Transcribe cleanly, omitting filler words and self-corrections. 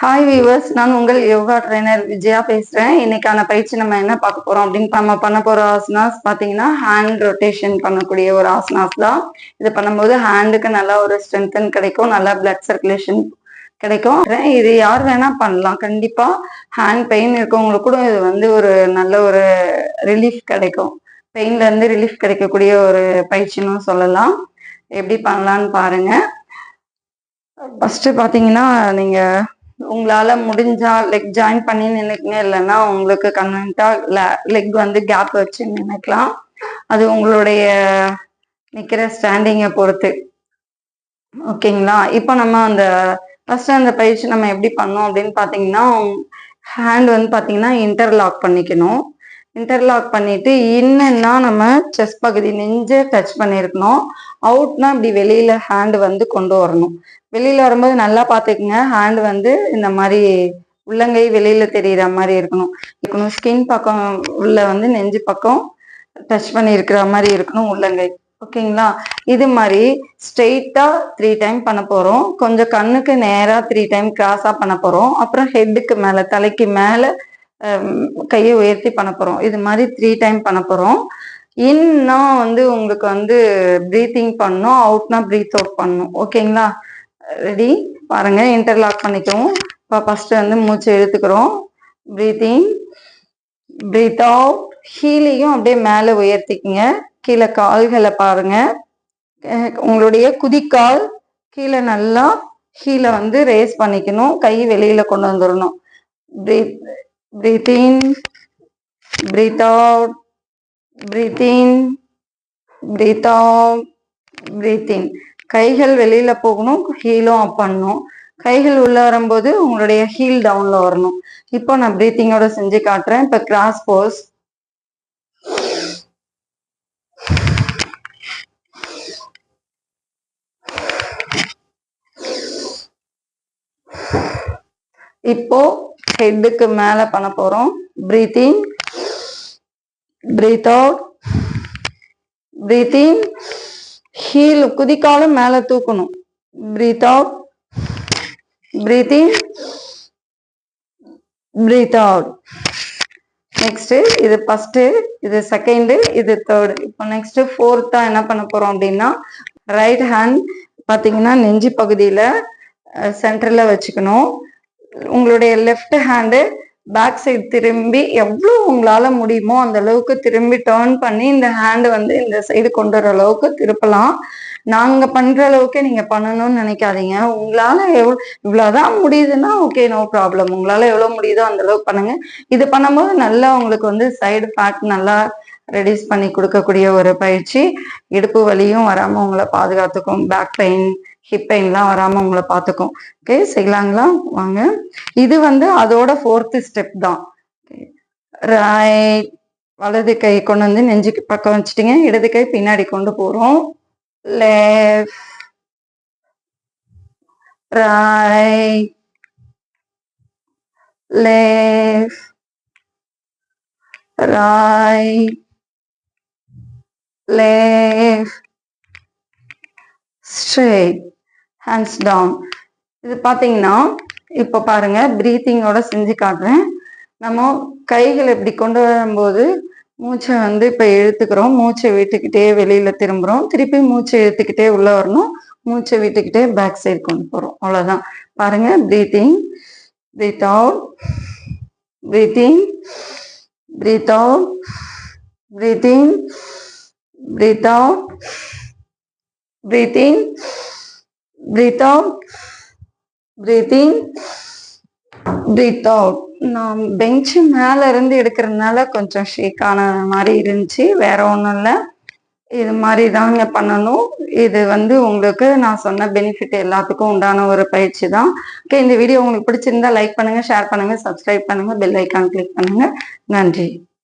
Hi viewers, நான் உங்கள் yoga trainer Vijaya பேசுறேன். இன்னைக்கான பயிற்சி நம்ம என்ன பார்க்க போறோம் அப்படின்னு நம்ம பண்ண போற ஆசனாஸ் பார்த்தீங்கன்னா ஹேண்ட் ரொட்டேஷன் பண்ணக்கூடிய ஒரு ஆசனாஸ் தான். இது பண்ணும்போது ஹேண்டுக்கு நல்லா ஒரு ஸ்ட்ரென்தன் கிடைக்கும், நல்லா பிளட் சர்க்குலேஷன் கிடைக்கும். இது யார் வேணா பண்ணலாம். கண்டிப்பா ஹேண்ட் பெயின் இருக்கவங்களுக்கு கூட இது வந்து ஒரு நல்ல ஒரு ரிலீஃப் கிடைக்கும். பெயின்ல இருந்து ரிலீஃப் கிடைக்கக்கூடிய ஒரு பயிற்சின்னு சொல்லலாம். எப்படி பண்ணலான்னு பாருங்க. ஃபர்ஸ்ட் பாத்தீங்கன்னா நீங்க உங்களால முடிஞ்சா லெக் ஜாயின் பண்ணி நினைக்கங்க, இல்லைன்னா உங்களுக்கு கன்வென்ட்டா லெக் வந்து கேப் வச்சு நினைக்கலாம். அது உங்களுடைய நிக்கிற ஸ்டாண்டிங்கை பொறுத்து. ஓகேங்களா? இப்போ நம்ம ஃபர்ஸ்ட் அந்த பயிற்சி நம்ம எப்படி பண்ணோம் அப்படின்னு பாத்தீங்கன்னா, ஹேண்ட் வந்து பாத்தீங்கன்னா இன்டர்லாக் பண்ணிக்கணும். இன்டர்லாக் பண்ணிட்டு இன்னன்னா நம்ம செஸ்ட் பகுதி நெஞ்சை டச் பண்ணிருக்கணும். அவுட்னா இப்படி வெளியில ஹேண்ட் வந்து கொண்டு வரணும். வெளியில வரும்போது நல்லா பாத்துக்குங்க, ஹேண்ட் வந்து இந்த மாதிரி உள்ளங்கை வெளியில தெரியுற மாதிரி இருக்கணும். ஸ்கின் பக்கம் உள்ள வந்து நெஞ்சு பக்கம் டச் பண்ணி இருக்கிற மாதிரி இருக்கணும் உள்ளங்கை. ஓகேங்களா? இது மாதிரி ஸ்ட்ரெயிட்டா 3 டைம் பண்ண போறோம். கொஞ்சம் கண்ணுக்கு நேரா 3 டைம் கிராஸா பண்ண போறோம். அப்புறம் ஹெட்டுக்கு மேல, தலைக்கு மேல கையை உயர்த்தி பண்ண போறோம். இது மாதிரி 3 டைம் பண்ண போறோம். இன்னா வந்து உங்களுக்கு வந்து பிரீத்திங் பண்ணணும், அவுட்னா பிரீத் அவுட் பண்ணணும். ஓகேங்களா? ரெடி? பாருங்க, இன்டர்லாக் பண்ணிக்கவும். இப்போ ஃபர்ஸ்ட் வந்து மூச்சு இழுத்துக்கிறோம், பிரீத்திங், பிரீத் அவுட். ஹீலையும் அப்படியே மேலே உயர்த்திக்குங்க. கீழே கால்களை பாருங்க, உங்களுடைய குதிக்கால் கீழே நல்லா ஹீலை வந்து ரேஸ் பண்ணிக்கணும், கை வெளியில கொண்டு வந்துடணும். பிரீத் இன், பிரீத் அவுட், பிரீத் இன், பிரீத் அவுட், பிரீத் இன். கைகள் வெளியில போகணும், ஹீலும் அப் பண்ணணும். கைகள் உள்ள வரும்போது உங்களுடைய ஹீல் டவுன்ல வரணும். இப்போ நான் பிரீத்திங்கோட செஞ்சு காட்டுறேன். இப்போ கிராஸ் போஸ். இப்போ ஹெட்டுக்கு மேல பண்ண போறோம். பிரீத் இன், பிரீத் அவுட், பிரீத் இன். ஹீல் குதிக்காலும் மேல தூக்கணும். பிரீத் அவுட், பிரீத் இன், பிரீத் அவுட். நெக்ஸ்ட் இது ஃபர்ஸ்ட், இது செகண்ட், இது தேர்ட். இப்போ நெக்ஸ்ட் ஃபோர்த்தா என்ன பண்ண போறோம் அப்படின்னா, ரைட் ஹேண்ட் பாத்தீங்கன்னா நெஞ்சு பகுதியில சென்டர்ல வச்சுக்கணும். உங்களுடைய லெஃப்ட் ஹேண்டு பேக் சைடு திரும்பி எவ்வளவு உங்களால முடியுமோ அந்த அளவுக்கு திரும்பி டேர்ன் பண்ணி இந்த ஹேண்ட் வந்து இந்த சைடு கொண்டு வர அளவுக்கு திருப்பலாம். நாங்க பண்ற அளவுக்கு நீங்க பண்ணணும்னு நினைக்காதீங்க. உங்களால இவ்வளவுதான் முடியுதுன்னா ஓகே, நோ ப்ராப்ளம். உங்களால எவ்வளவு முடியுதோ அந்த அளவுக்கு பண்ணுங்க. இது பண்ணும்போது நல்லா உங்களுக்கு வந்து சைடு ஃபேட் நல்லா ரெடியூஸ் பண்ணி கொடுக்கக்கூடிய ஒரு பயிற்சி. இடுப்பு வலியும் வராம உங்களை பாதுகாத்துக்கும், பேக் பெயின், ஹிப் பெயின்லாம் வராம உங்களை பார்த்துக்கும். ஓகே, செய்யலாங்களா? வாங்க. இது வந்து அதோட 4th ஸ்டெப் தான். ரைட், வலது கை கொண்டு வந்து நெஞ்சுக்கு பக்கம் வச்சுட்டீங்க, இடது கை பின்னாடி கொண்டு போறோம். Left, right, left, right, left, straight, hands down. இது பாத்தீங்கன்னா இப்ப பாருங்க, பிரீத்திங்கோட செஞ்சு காட்டுறேன். நம்ம கைகள் இப்படி கொண்டு வரும்போது மூச்சை வந்து இப்ப இழுத்துக்கிறோம், மூச்சை விட்டுக்கிட்டே வெளியில திரும்புறோம், திருப்பி மூச்சை இழுத்துக்கிட்டே உள்ள வரணும், மூச்சை விட்டுக்கிட்டே பேக் சைடு கொண்டு போறோம். அவ்வளவுதான். பாருங்க, breathing, breathe out, breathing, breathe out, breathing, breathe out, breathing, breathe out, breathing, breathe out. நான் பெஞ்சு மேல இருந்து எடுக்கிறதுனால கொஞ்சம் ஷேக் ஆன மாதிரி இருந்துச்சு, வேற ஒன்றும் இல்லை. இது மாதிரி தாங்க பண்ணணும். இது வந்து உங்களுக்கு நான் சொன்ன பெனிஃபிட் எல்லாத்துக்கும் உண்டான ஒரு பயிற்சி தான். ஓகே, இந்த வீடியோ உங்களுக்கு பிடிச்சிருந்தா லைக் பண்ணுங்க, ஷேர் பண்ணுங்க, சப்ஸ்கிரைப் பண்ணுங்க, பெல் ஐக்கான் கிளிக் பண்ணுங்க. நன்றி.